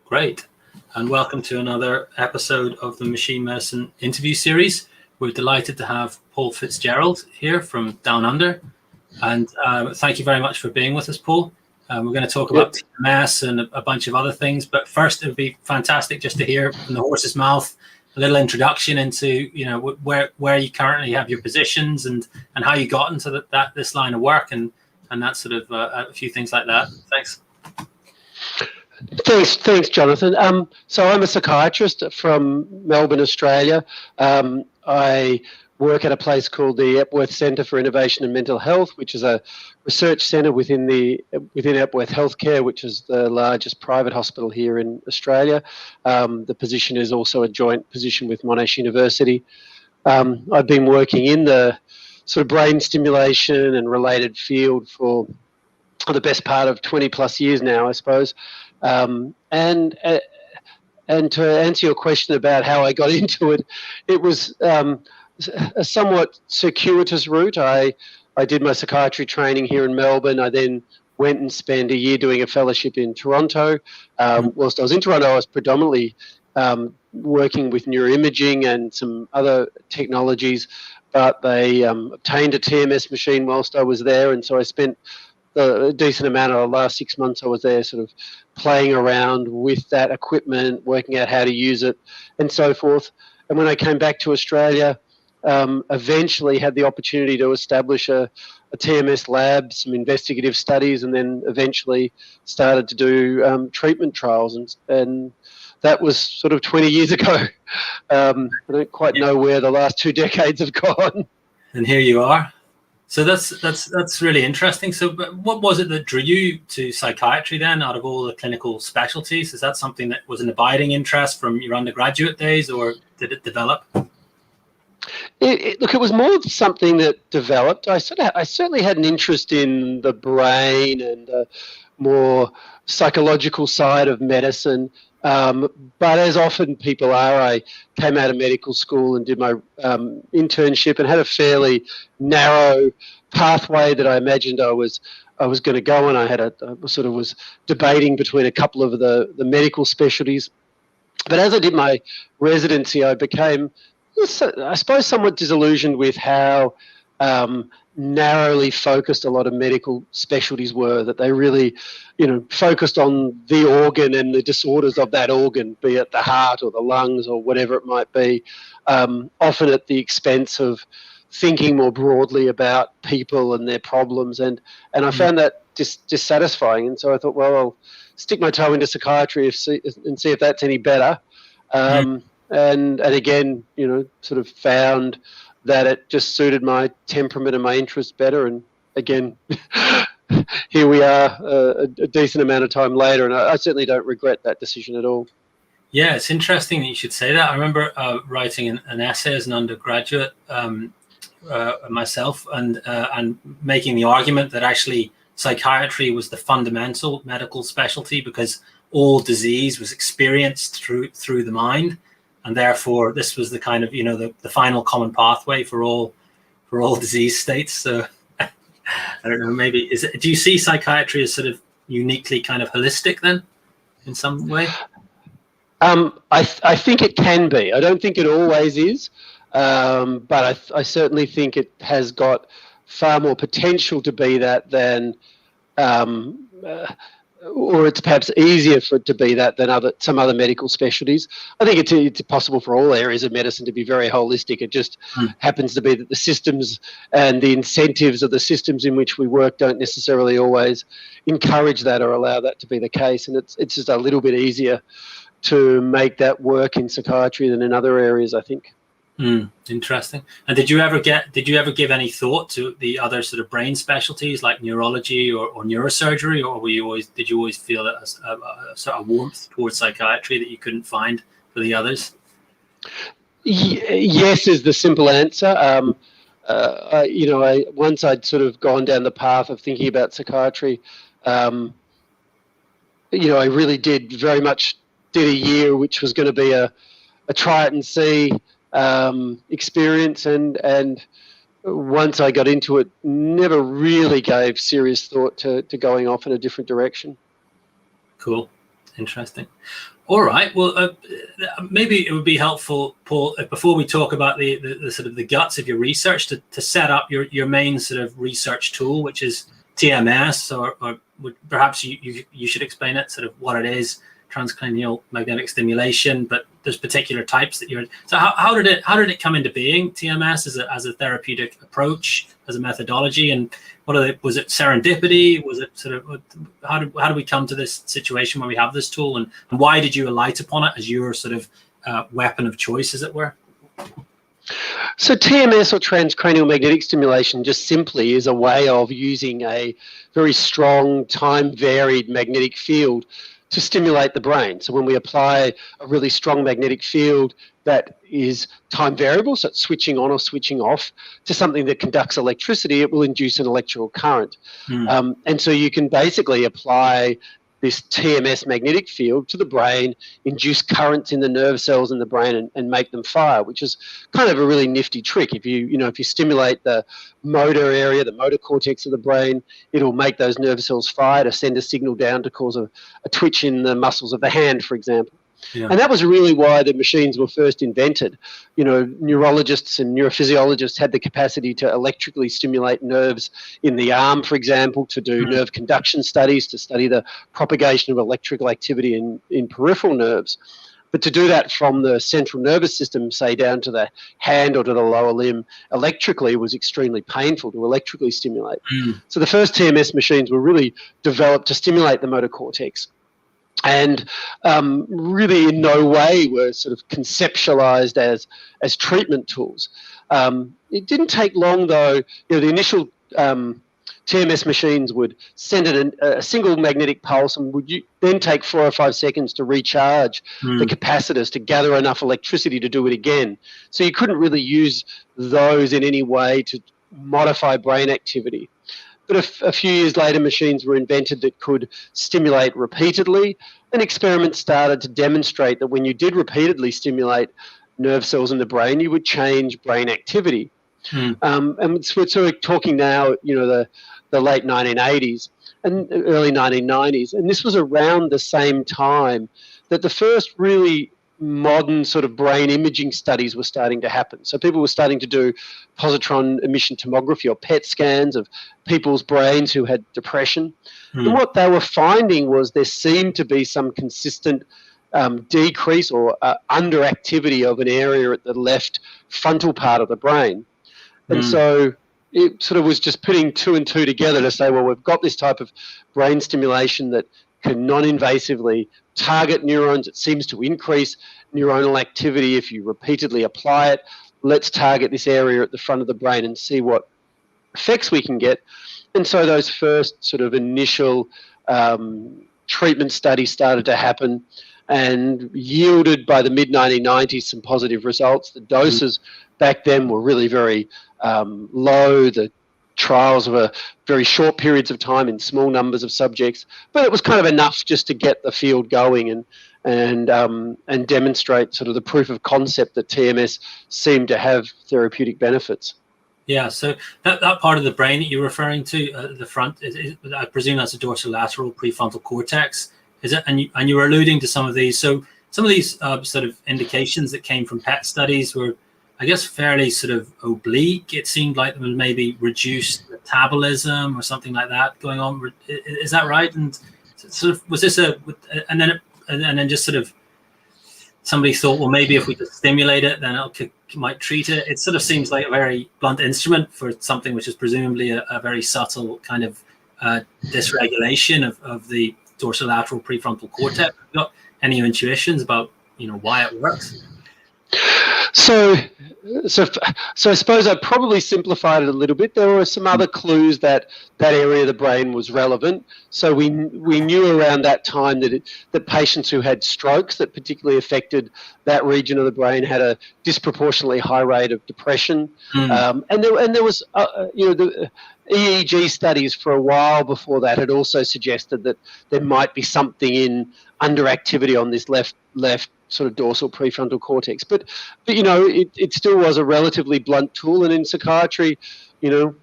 Great. And welcome to another episode of the Machine Medicine interview series. We're delighted to have Paul Fitzgerald here from Down Under. And thank you very much for being with us, Paul. We're going to talk about TMS and a bunch of other things. But first, it would be fantastic just to hear from the horse's mouth a little introduction into, you know, where you currently have your positions and how you got into this line of work and that sort of a few things like that. Thanks. Thanks, Jonathan. So I'm a psychiatrist from Melbourne, Australia. I work at a place called the Epworth Centre for Innovation and Mental Health, which is a research centre within Epworth Healthcare, which is the largest private hospital here in Australia. The position is also a joint position with Monash University. I've been working in the sort of brain stimulation and related field for the best part of 20 plus years now, I suppose. And to answer your question about how I got into it, it was a somewhat circuitous route. I did my psychiatry training here in Melbourne. I then went and spent a year doing a fellowship in Toronto. Whilst I was in Toronto, I was predominantly working with neuroimaging and some other technologies, but they obtained a TMS machine whilst I was there, and so I spent a decent amount of the last 6 months I was there sort of playing around with that equipment, working out how to use it and so forth. And when I came back to Australia, eventually had the opportunity to establish a TMS lab, some investigative studies, and then eventually started to do treatment trials. And that was sort of 20 years ago. I don't quite know where the last 2 decades have gone. And here you are. So that's really interesting. So what was it that drew you to psychiatry then, out of all the clinical specialties? Is that something that was an abiding interest from your undergraduate days, or did it develop? Look, it was more something that developed. I certainly had an interest in the brain and the more psychological side of medicine. But as often people are, I came out of medical school and did my internship and had a fairly narrow pathway that I imagined I was going to go on. I was debating between a couple of the medical specialties. But as I did my residency, I became, I suppose, somewhat disillusioned with how narrowly focused a lot of medical specialties were, that they really, focused on the organ and the disorders of that organ, be it the heart or the lungs or whatever it might be, often at the expense of thinking more broadly about people and their problems. And I found that dissatisfying. And so I thought, well, I'll stick my toe into psychiatry and see if that's any better. And again, sort of found that it just suited my temperament and my interests better. And again, here we are a decent amount of time later, and I certainly don't regret that decision at all. Yeah, it's interesting that you should say that. I remember writing an essay as an undergraduate myself, and making the argument that actually psychiatry was the fundamental medical specialty because all disease was experienced through the mind. And therefore, this was the kind of, the final common pathway for all disease states. So I don't know, maybe do you see psychiatry as sort of uniquely kind of holistic then in some way? I think it can be. I don't think it always is, but I certainly think it has got far more potential to be that than or it's perhaps easier for it to be that than some other medical specialties. I think it's possible for all areas of medicine to be very holistic. It just happens to be that the systems and the incentives of the systems in which we work don't necessarily always encourage that or allow that to be the case. And it's just a little bit easier to make that work in psychiatry than in other areas, I think. Interesting. And did you ever give any thought to the other sort of brain specialties like neurology or neurosurgery, or did you always feel a sort of warmth towards psychiatry that you couldn't find for the others? Yes is the simple answer. Once I'd sort of gone down the path of thinking about psychiatry, I really did a year which was going to be a try it and see experience, and once I got into it, never really gave serious thought to going off in a different direction. Cool. Interesting. All right. Well, maybe it would be helpful, Paul, before we talk about the sort of the guts of your research, to set up your main sort of research tool, which is TMS, or perhaps you should explain it, sort of what it is, transcranial magnetic stimulation. But there's particular types that you're. So how did it come into being? TMS as a therapeutic approach, as a methodology, and was it serendipity? Was it sort of how do we come to this situation where we have this tool, and why did you alight upon it as your sort of weapon of choice, as it were? So TMS, or transcranial magnetic stimulation, just simply is a way of using a very strong, time-varied magnetic field to stimulate the brain. So when we apply a really strong magnetic field that is time variable, so it's switching on or switching off, to something that conducts electricity, it will induce an electrical current. And so you can basically apply this TMS magnetic field to the brain, induce currents in the nerve cells in the brain, and make them fire, which is kind of a really nifty trick. If you stimulate the motor area, the motor cortex of the brain, it'll make those nerve cells fire to send a signal down to cause a twitch in the muscles of the hand, for example. Yeah. And that was really why the machines were first invented. Neurologists and neurophysiologists had the capacity to electrically stimulate nerves in the arm, for example, to do nerve conduction studies, to study the propagation of electrical activity in peripheral nerves. But to do that from the central nervous system, say down to the hand or to the lower limb, electrically was extremely painful to electrically stimulate. So the first TMS machines were really developed to stimulate the motor cortex, and really in no way were sort of conceptualized as treatment tools. It didn't take long, though. The initial TMS machines would send a single magnetic pulse, and would then take 4 or 5 seconds to recharge the capacitors to gather enough electricity to do it again. So you couldn't really use those in any way to modify brain activity. But a few years later, machines were invented that could stimulate repeatedly, and experiments started to demonstrate that when you did repeatedly stimulate nerve cells in the brain, you would change brain activity. And so we're sort of talking now, the late 1980s and early 1990s, and this was around the same time that the first really modern sort of brain imaging studies were starting to happen. So people were starting to do positron emission tomography, or PET scans, of people's brains who had depression. And what they were finding was there seemed to be some consistent decrease or underactivity of an area at the left frontal part of the brain. And so it sort of was just putting 2 and 2 together to say, well, we've got this type of brain stimulation that can non-invasively target neurons. It seems to increase neuronal activity if you repeatedly apply it. Let's target this area at the front of the brain and see what effects we can get. And so those first sort of initial treatment studies started to happen, and yielded by the mid-1990s some positive results. The doses back then were really very low. The trials were very short periods of time in small numbers of subjects, but it was kind of enough just to get the field going and demonstrate sort of the proof of concept that TMS seemed to have therapeutic benefits. Yeah, so that part of the brain that you're referring to, the front, I presume that's the dorsolateral prefrontal cortex, is it? And you were alluding to some of these. So some of these sort of indications that came from PET studies were, I guess, fairly sort of oblique. It seemed like there was maybe reduced metabolism or something like that going on. Is that right? And sort of was this and then just sort of somebody thought, well, maybe if we just stimulate it, then it might treat it. It sort of seems like a very blunt instrument for something which is presumably a very subtle kind of dysregulation of the dorsolateral prefrontal cortex. Have you got any intuitions about why it works? So I suppose I probably simplified it a little bit. There were some other clues that area of the brain was relevant. So we knew around that time that patients who had strokes that particularly affected that region of the brain had a disproportionately high rate of depression. And there was the EEG studies for a while before that had also suggested that there might be something in underactivity on this left sort of dorsal prefrontal cortex, but it still was a relatively blunt tool. And in psychiatry, to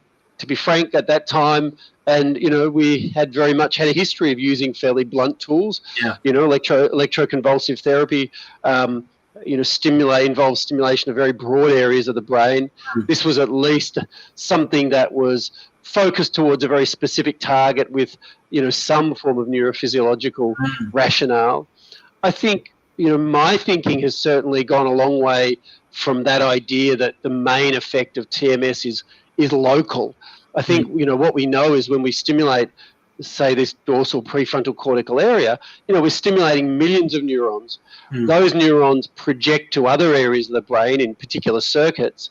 be frank, at that time, and we had very much had a history of using fairly blunt tools. Yeah. Electroconvulsive therapy. Involves stimulation of very broad areas of the brain. This was at least something that was focused towards a very specific target with, some form of neurophysiological rationale. I think, my thinking has certainly gone a long way from that idea that the main effect of TMS is local. I think, what we know is when we stimulate, say, this dorsal prefrontal cortical area, we're stimulating millions of neurons. Those neurons project to other areas of the brain in particular circuits.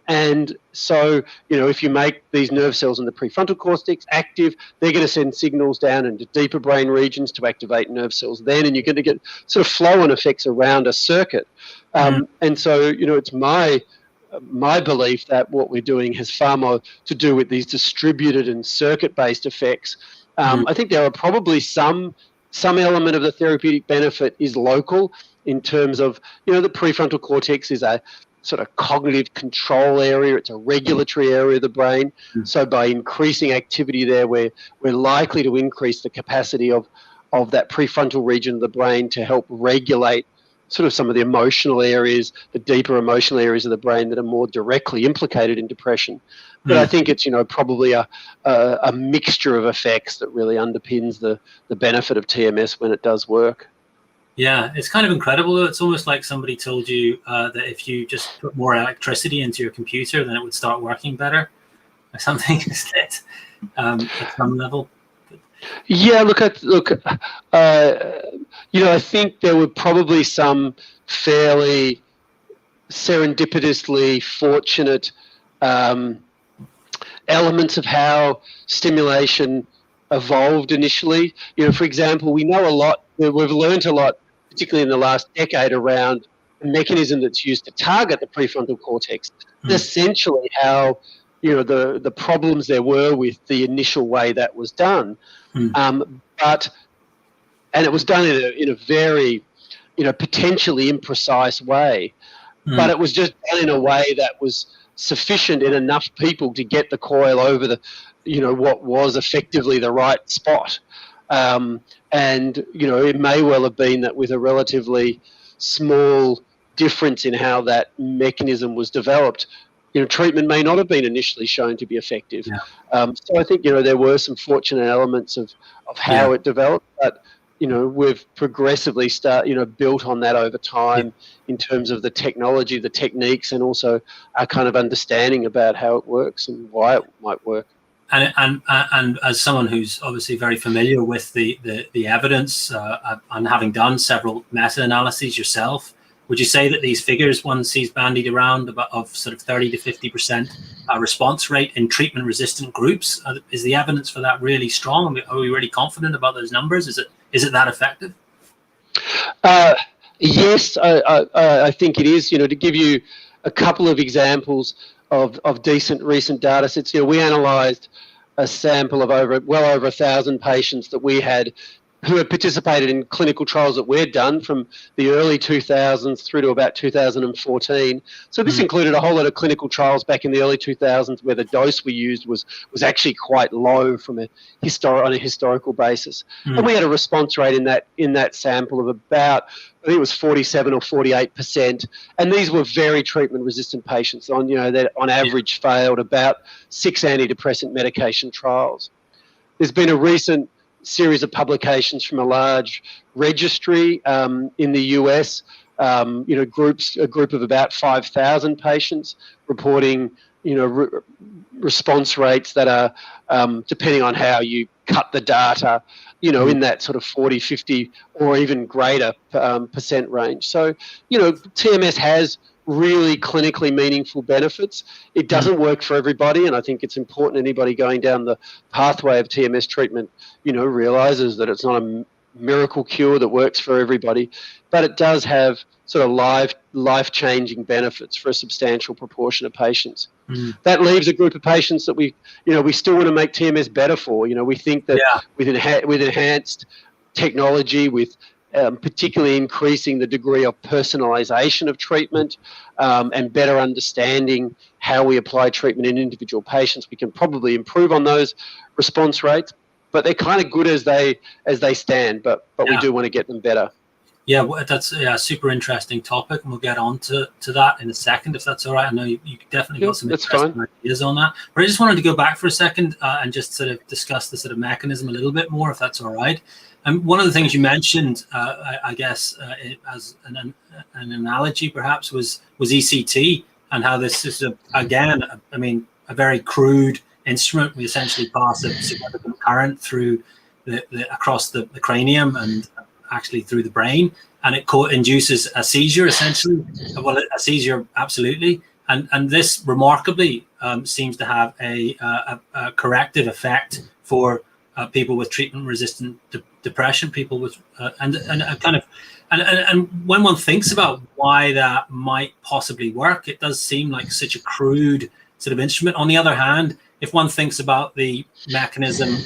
And so, if you make these nerve cells in the prefrontal cortex active, they're going to send signals down into deeper brain regions to activate nerve cells then, and you're going to get sort of flow-on effects around a circuit. And so, it's my belief that what we're doing has far more to do with these distributed and circuit-based effects. I think there are probably some element of the therapeutic benefit is local in terms of, the prefrontal cortex is a sort of cognitive control area. It's a regulatory area of the brain. So by increasing activity there, we're likely to increase the capacity of that prefrontal region of the brain to help regulate sort of some of the emotional areas, the deeper emotional areas of the brain that are more directly implicated in depression. But I think it's, probably a mixture of effects that really underpins the benefit of TMS when it does work. Yeah, it's kind of incredible, though. It's almost like somebody told you that if you just put more electricity into your computer, then it would start working better or something instead, at some level. Yeah, I think there were probably some fairly serendipitously fortunate elements of how stimulation evolved initially. For example, we know a lot, we've learned a lot, particularly in the last decade, around the mechanism that's used to target the prefrontal cortex. Essentially how, the problems there were with the initial way that was done. And it was done in a very, potentially imprecise way. But it was just done in a way that was sufficient in enough people to get the coil over the, what was effectively the right spot. And, it may well have been that with a relatively small difference in how that mechanism was developed, treatment may not have been initially shown to be effective. So I think, there were some fortunate elements of how it developed, but, we've progressively built on that over time in terms of the technology, the techniques, and also our kind of understanding about how it works and why it might work. And as someone who's obviously very familiar with the evidence and having done several meta-analyses yourself, would you say that these figures one sees bandied around of sort of 30 to 50% response rate in treatment-resistant groups, is the evidence for that really strong? Are we really confident about those numbers? Is it that effective? Yes, I think it is. To give you a couple of examples of decent recent data sets, we analysed a sample of well over 1,000 patients that we had who had participated in clinical trials that we'd done from the early 2000s through to about 2014. So this included a whole lot of clinical trials back in the early 2000s where the dose we used was actually quite low from on a historical basis. And we had a response rate in that sample of about, I think it was 47 or 48%. And these were very treatment-resistant patients that on average failed about 6 antidepressant medication trials. There's been a recent series of publications from a large registry in the US, a group of about 5,000 patients reporting, response rates that are, depending on how you cut the data, in that sort of 40, 50 or even greater percent range. So, TMS has really clinically meaningful benefits. It doesn't work for everybody, and I think it's important anybody going down the pathway of TMS treatment, realizes that it's not a miracle cure that works for everybody, but it does have sort of life-changing benefits for a substantial proportion of patients. That leaves a group of patients that we still want to make TMS better for. We think that with enhanced technology, with particularly increasing the degree of personalisation of treatment and better understanding how we apply treatment in individual patients. We can probably improve on those response rates, but they're kind of good as they stand. But we do want to get them better. Yeah, that's a super interesting topic, and we'll get on to that in a second, if that's all right. I know you definitely got some interesting ideas on that. But I just wanted to go back for a second and just sort of discuss the sort of mechanism a little bit more, if that's all right. And one of the things you mentioned, I guess, as an analogy perhaps, was ECT, and how this is, again, I mean, a very crude instrument. We essentially pass a significant current through across the cranium and actually through the brain, and it induces a seizure, essentially. Well, a seizure, absolutely. And this remarkably seems to have a corrective effect for people with treatment-resistant depression, people with and when one thinks about why that might possibly work, it does seem like such a crude sort of instrument. On the other hand, if one thinks about the mechanism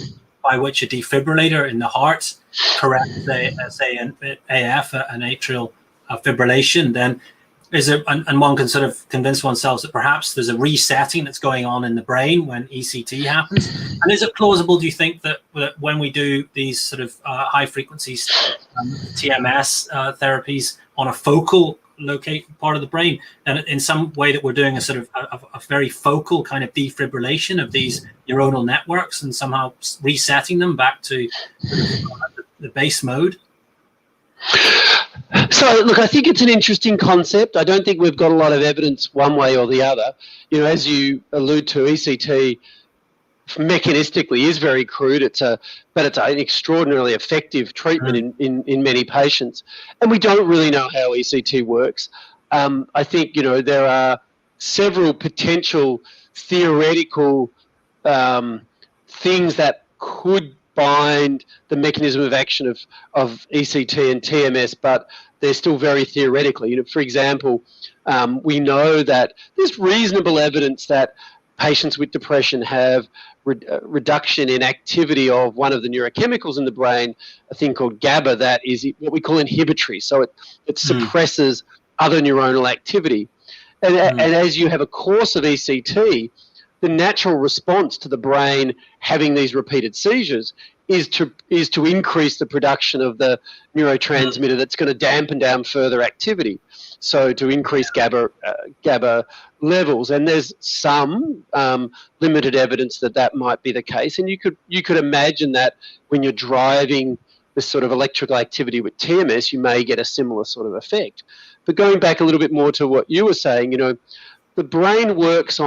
by which a defibrillator in the heart corrects, say, an AF, an atrial fibrillation, then and one can sort of convince oneself that perhaps there's a resetting that's going on in the brain when ECT happens. And is it plausible, do you think, that when we do these sort of high frequencies TMS therapies on a focal part of the brain, and in some way that we're doing a sort of a very focal kind of defibrillation of these neuronal networks and somehow resetting them back to the base mode? So, look, I think it's an interesting concept. I don't think we've got a lot of evidence one way or the other. You know, as you allude to, ECT mechanistically is very crude. But it's an extraordinarily effective treatment in many patients. And we don't really know how ECT works. I think, you know, there are several potential theoretical things that could bind the mechanism of action of ECT and TMS, but they're still very theoretically. You know, for example, we know that there's reasonable evidence that patients with depression have reduction in activity of one of the neurochemicals in the brain, a thing called GABA, that is what we call inhibitory. So it suppresses other neuronal activity. And as you have a course of ECT, the natural response to the brain having these repeated seizures is to increase the production of the neurotransmitter that's going to dampen down further activity. So to increase GABA levels, and there's some limited evidence that might be the case. And you could imagine that when you're driving this sort of electrical activity with TMS, you may get a similar sort of effect. But going back a little bit more to what you were saying, you know, the brain works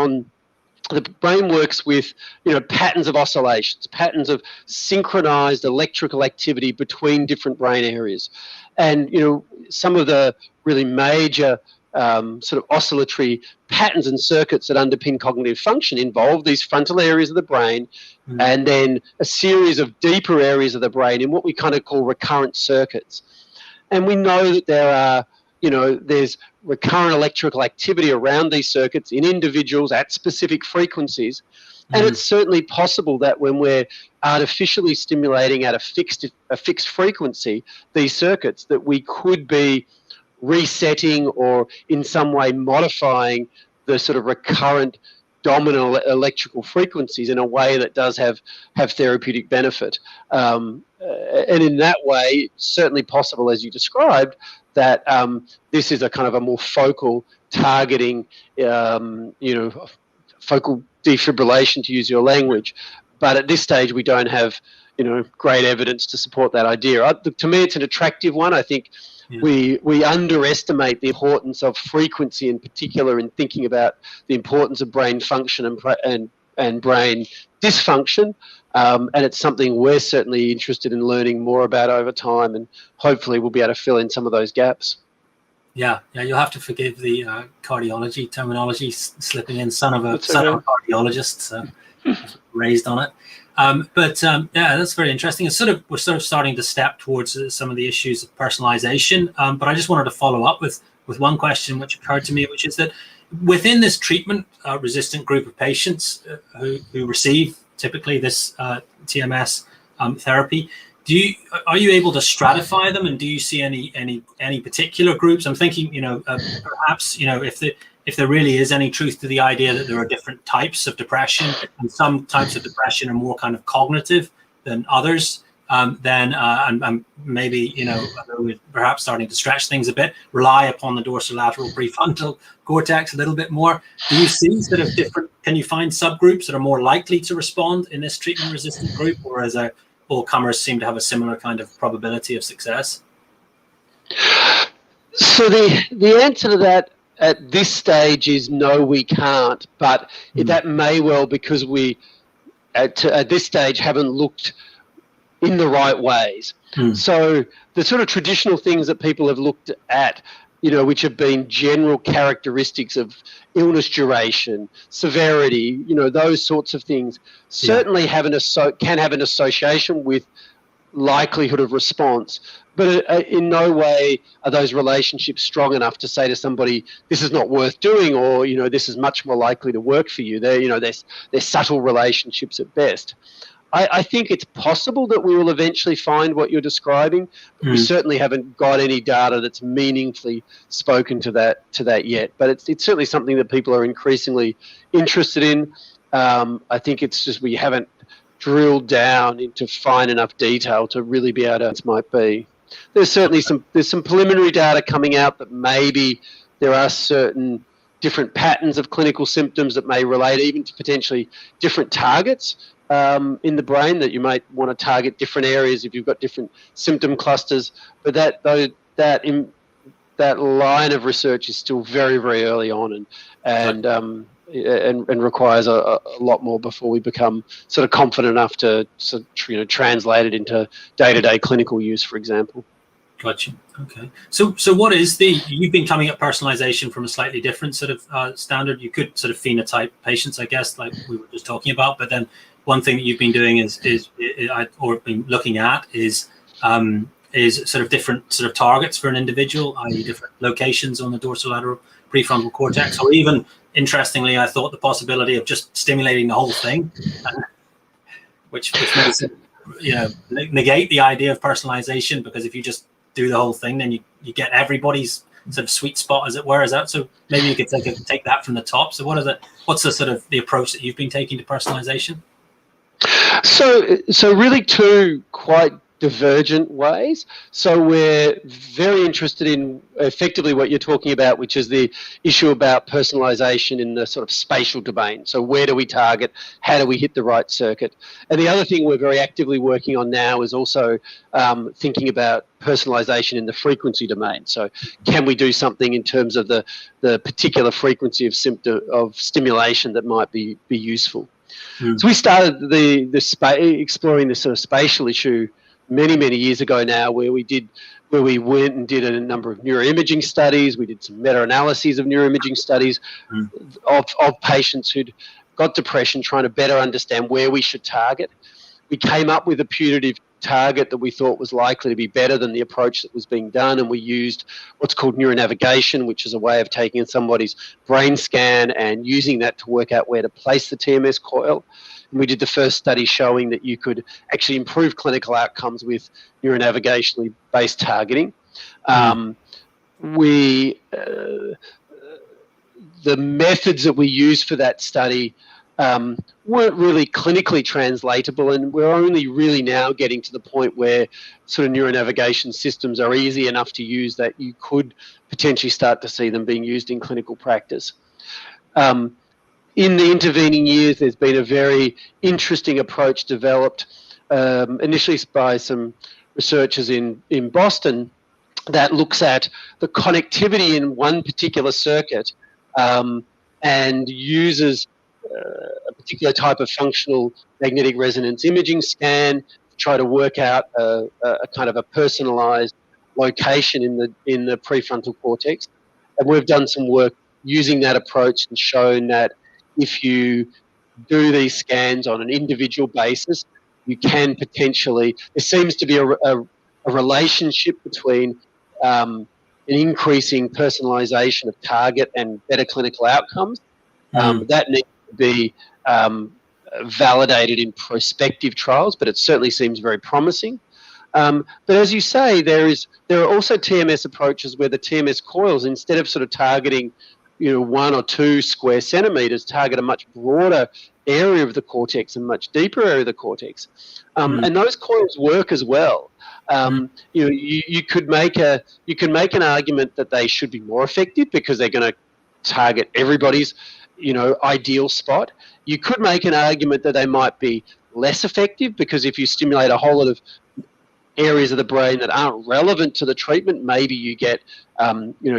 with, you know, patterns of oscillations, patterns of synchronized electrical activity between different brain areas. And, you know, some of the really major sort of oscillatory patterns and circuits that underpin cognitive function involve these frontal areas of the brain and then a series of deeper areas of the brain in what we kind of call recurrent circuits. And we know that there's recurrent electrical activity around these circuits in individuals at specific frequencies. And it's certainly possible that when we're artificially stimulating at a fixed frequency these circuits, that we could be resetting or in some way modifying the sort of recurrent dominant electrical frequencies in a way that does have therapeutic benefit. And in that way, it's certainly possible, as you described, that this is a kind of a more focal targeting, focal defibrillation, to use your language. But at this stage, we don't have, you know, great evidence to support that idea. To me, it's an attractive one. I think we underestimate the importance of frequency in particular in thinking about the importance of brain function and brain dysfunction. And it's something we're certainly interested in learning more about over time, and hopefully we'll be able to fill in some of those gaps. Yeah, you'll have to forgive the cardiology terminology slipping in. Son of a cardiologist, so raised on it. But that's very interesting. We're sort of starting to step towards some of the issues of personalization. But I just wanted to follow up with one question which occurred to me, which is that within this treatment-resistant group of patients who receive typically this TMS therapy, are you able to stratify them, and do you see any particular groups? I'm thinking, perhaps, if there really is any truth to the idea that there are different types of depression, and some types of depression are more kind of cognitive than others, then and maybe, we're perhaps starting to stretch things a bit, rely upon the dorsolateral prefrontal cortex a little bit more. Do you see sort of different, can you find subgroups that are more likely to respond in this treatment-resistant group, or as all comers seem to have a similar kind of probability of success? So the answer to that at this stage is no, we can't, but that may well because we at this stage haven't looked in the right ways. So the sort of traditional things that people have looked at, which have been general characteristics of illness duration, severity, those sorts of things, certainly can have an association with likelihood of response, but in no way are those relationships strong enough to say to somebody, this is not worth doing, or this is much more likely to work for you. They're subtle relationships at best. I think it's possible that we will eventually find what you're describing. We certainly haven't got any data that's meaningfully spoken to that yet, but it's certainly something that people are increasingly interested in. I think it's just we haven't drilled down into fine enough detail to really be able to it might be. There's certainly some preliminary data coming out that maybe there are certain different patterns of clinical symptoms that may relate even to potentially different targets in the brain, that you might want to target different areas if you've got different symptom clusters. But that line of research is still very, very early on, and requires a lot more before we become sort of confident enough to translate it into day-to-day clinical use, for example. Gotcha. Okay. So what is you've been coming at personalization from a slightly different sort of standard. You could sort of phenotype patients, I guess, like we were just talking about, but then one thing that you've been doing is been looking at is sort of different sort of targets for an individual, i.e. different locations on the dorsolateral prefrontal cortex, or even, interestingly, I thought the possibility of just stimulating the whole thing, which makes it, negate the idea of personalization, because if you just do the whole thing, then you get everybody's sort of sweet spot, as it were. So maybe you could take that from the top. So what's the sort of the approach that you've been taking to personalization? So really two quite divergent ways. So we're very interested in effectively what you're talking about, which is the issue about personalization in the sort of spatial domain. So where do we target? How do we hit the right circuit? And the other thing we're very actively working on now is also thinking about personalization in the frequency domain. So can we do something in terms of the particular frequency of stimulation that might be useful? So we started exploring this sort of spatial issue many years ago now, where we went and did a number of neuroimaging studies. We did some meta-analyses of neuroimaging studies of patients who'd got depression, trying to better understand where we should target. We came up with a putative target that we thought was likely to be better than the approach that was being done, and we used what's called neuronavigation, which is a way of taking somebody's brain scan and using that to work out where to place the TMS coil. And we did the first study showing that you could actually improve clinical outcomes with neuronavigationally based targeting. The methods that we used for that study weren't really clinically translatable, and we're only really now getting to the point where sort of neuronavigation systems are easy enough to use that you could potentially start to see them being used in clinical practice. In the intervening years, there's been a very interesting approach developed initially by some researchers in Boston that looks at the connectivity in one particular circuit and uses a particular type of functional magnetic resonance imaging scan to try to work out a kind of a personalized location in the prefrontal cortex. And we've done some work using that approach and shown that if you do these scans on an individual basis, you can potentially, there seems to be a relationship between an increasing personalization of target and better clinical outcomes. That needs to be validated in prospective trials, but it certainly seems very promising. But as you say, there are also TMS approaches where the TMS coils, instead of sort of targeting 1 or 2 square centimeters, target a much broader area of the cortex and much deeper area of the cortex. And those coils work as well. You could make an argument that they should be more effective because they're going to target everybody's ideal spot. You could make an argument that they might be less effective because if you stimulate a whole lot of areas of the brain that aren't relevant to the treatment, maybe you get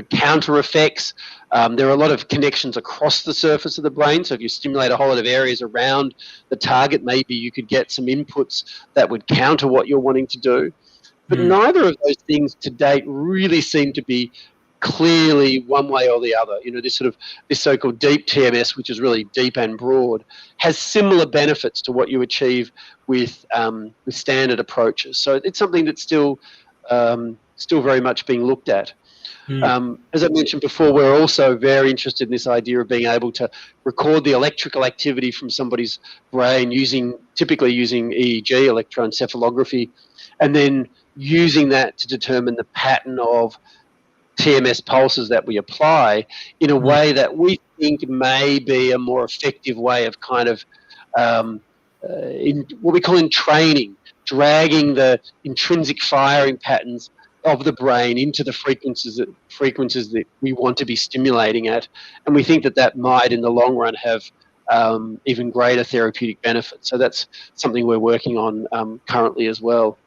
counter effects. There are a lot of connections across the surface of the brain, so if you stimulate a whole lot of areas around the target, maybe you could get some inputs that would counter what you're wanting to do. But neither of those things to date really seem to be clearly one way or the other. This so-called deep TMS, which is really deep and broad, has similar benefits to what you achieve with standard approaches. So it's something that's still very much being looked at. As I mentioned before, we're also very interested in this idea of being able to record the electrical activity from somebody's brain typically using EEG, electroencephalography, and then using that to determine the pattern of TMS pulses that we apply in a way that we think may be a more effective way of kind of in what we call in training, dragging the intrinsic firing patterns of the brain into the frequencies that we want to be stimulating at. And we think that might in the long run have even greater therapeutic benefits. So that's something we're working on currently as well.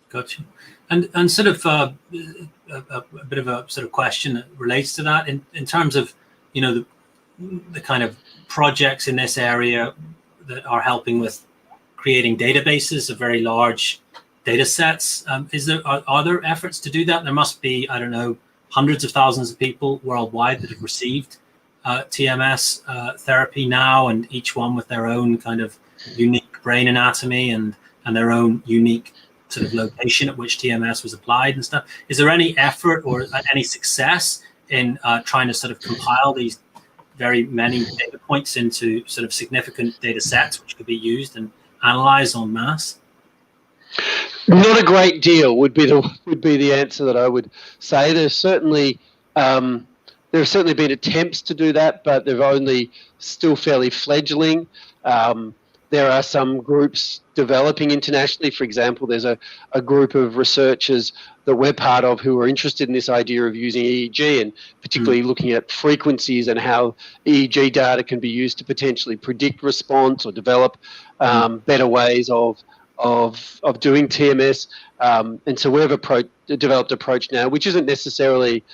Gotcha. And sort of a bit of a sort of question that relates to that in terms of, the kind of projects in this area that are helping with creating databases of very large data sets. Are there efforts to do that? There must be, I don't know, hundreds of thousands of people worldwide that have received TMS therapy now, and each one with their own kind of unique brain anatomy and their own unique sort of location at which TMS was applied and stuff. Is there any effort or any success in trying to sort of compile these very many data points into sort of significant data sets which could be used and analyzed en masse? Not a great deal would be the answer that I would say. There have certainly been attempts to do that, but they're only still fairly fledgling. There are some groups developing internationally. For example, there's a group of researchers that we're part of who are interested in this idea of using EEG and particularly looking at frequencies and how EEG data can be used to potentially predict response or develop better ways of doing TMS. And so we've developed an approach now, which isn't necessarily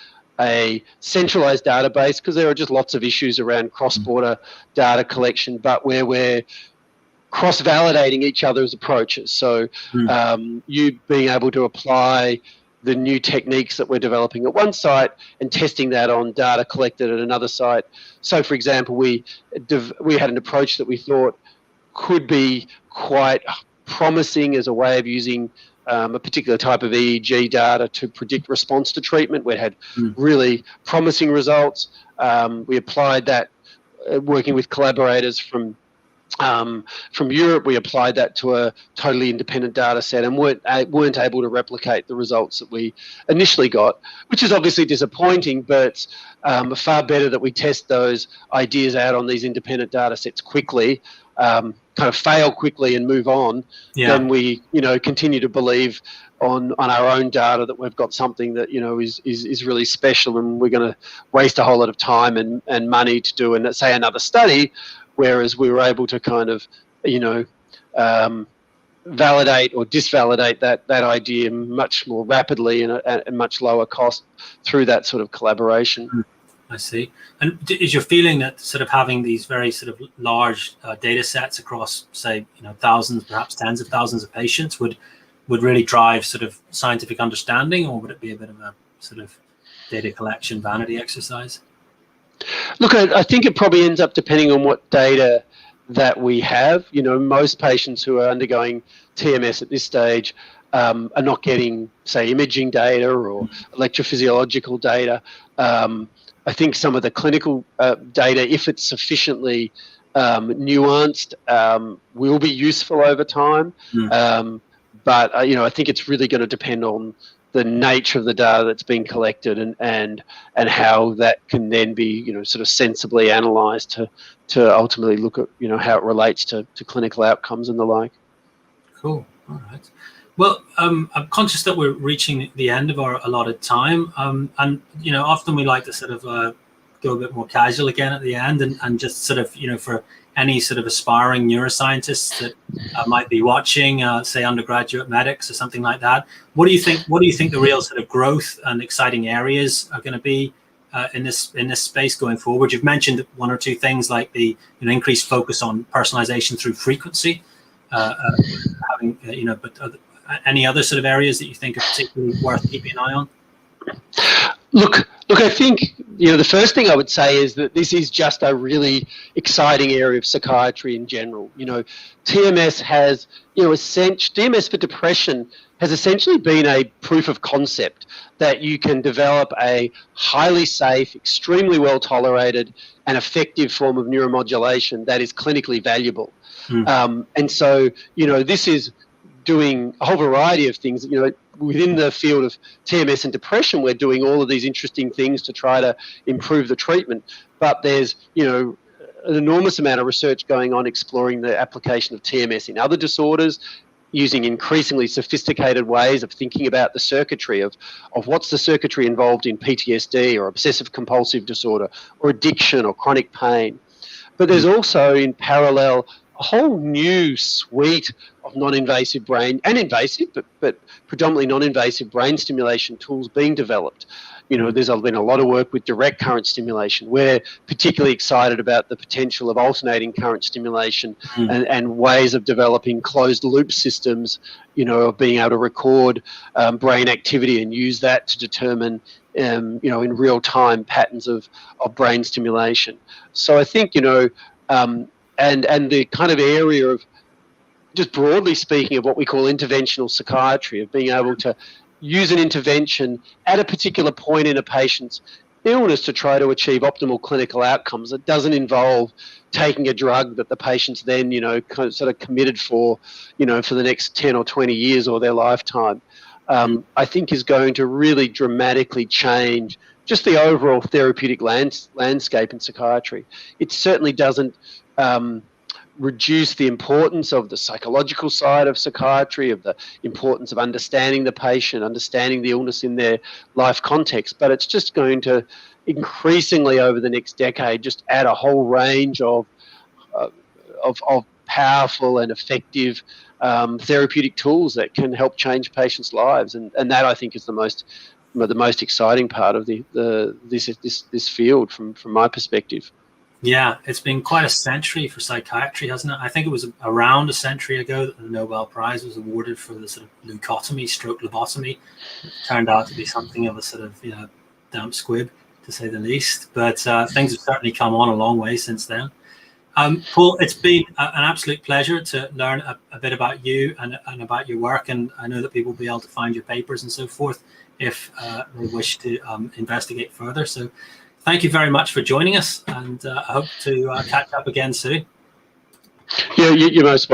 a centralized database because there are just lots of issues around cross-border data collection, but where we're cross-validating each other's approaches. So you being able to apply the new techniques that we're developing at one site and testing that on data collected at another site. So, for example, we had an approach that we thought could be quite promising as a way of using a particular type of EEG data to predict response to treatment. We had really promising results. We applied that working with collaborators from Europe. We applied that to a totally independent data set and weren't able to replicate the results that we initially got, which is obviously disappointing, but far better that we test those ideas out on these independent data sets quickly, kind of fail quickly and move on, than we, continue to believe on our own data that we've got something that, is really special and we're going to waste a whole lot of time and money to do, and say another study, whereas we were able to kind of, validate or disvalidate that idea much more rapidly and at much lower cost through that sort of collaboration. I see. And is your feeling that sort of having these very sort of large data sets across, say, thousands, perhaps tens of thousands of patients would really drive sort of scientific understanding, or would it be a bit of a sort of data collection vanity exercise? Look, I think it probably ends up depending on what data that we have. Most patients who are undergoing TMS at this stage are not getting, say, imaging data or electrophysiological data. I think some of the clinical data, if it's sufficiently nuanced, will be useful over time. but I think it's really going to depend on the nature of the data that's been collected and how that can then be sort of sensibly analysed to ultimately look at how it relates to clinical outcomes and the like. Cool. All right. Well, I'm conscious that we're reaching the end of our allotted time, and often we like to sort of go a bit more casual again at the end, and just sort of for any sort of aspiring neuroscientists that might be watching, say undergraduate medics or something like that. What do you think the real sort of growth and exciting areas are going to be in this space going forward? You've mentioned one or two things like the increased focus on personalization through frequency, having but any other sort of areas that you think are particularly worth keeping an eye on? Look, I think the first thing I would say is that this is just a really exciting area of psychiatry in general. TMS has, TMS for depression has essentially been a proof of concept that you can develop a highly safe, extremely well tolerated, and effective form of neuromodulation that is clinically valuable. And so, this is doing a whole variety of things. Within the field of TMS and depression, we're doing all of these interesting things to try to improve the treatment. But there's, an enormous amount of research going on exploring the application of TMS in other disorders, using increasingly sophisticated ways of thinking about the circuitry of what's the circuitry involved in PTSD or obsessive compulsive disorder or addiction or chronic pain. But there's also, in parallel, a whole new suite of non-invasive brain and invasive, but predominantly non-invasive brain stimulation tools being developed. There's been a lot of work with direct current stimulation. We're particularly excited about the potential of alternating current stimulation and ways of developing closed loop systems, of being able to record brain activity and use that to determine, in real time patterns of brain stimulation. So I think, and the kind of area of, just broadly speaking, of what we call interventional psychiatry, of being able to use an intervention at a particular point in a patient's illness to try to achieve optimal clinical outcomes. It doesn't involve taking a drug that the patient's then, sort of committed for the next 10 or 20 years or their lifetime, I think is going to really dramatically change just the overall therapeutic landscape in psychiatry. It certainly doesn't reduce the importance of the psychological side of psychiatry, of the importance of understanding the patient, understanding the illness in their life context, but it's just going to increasingly over the next decade just add a whole range of powerful and effective therapeutic tools that can help change patients' lives, and that I think is the most exciting part of this field from my perspective. Yeah, it's been quite a century for psychiatry, hasn't it? I think it was around a century ago that the Nobel Prize was awarded for the sort of leucotomy, stroke lobotomy. It turned out to be something of a sort of, damp squib, to say the least. But things have certainly come on a long way since then. Paul, it's been an absolute pleasure to learn a bit about you and about your work. And I know that people will be able to find your papers and so forth if they wish to investigate further. So thank you very much for joining us, and I hope to catch up again soon. Yeah, you're most welcome.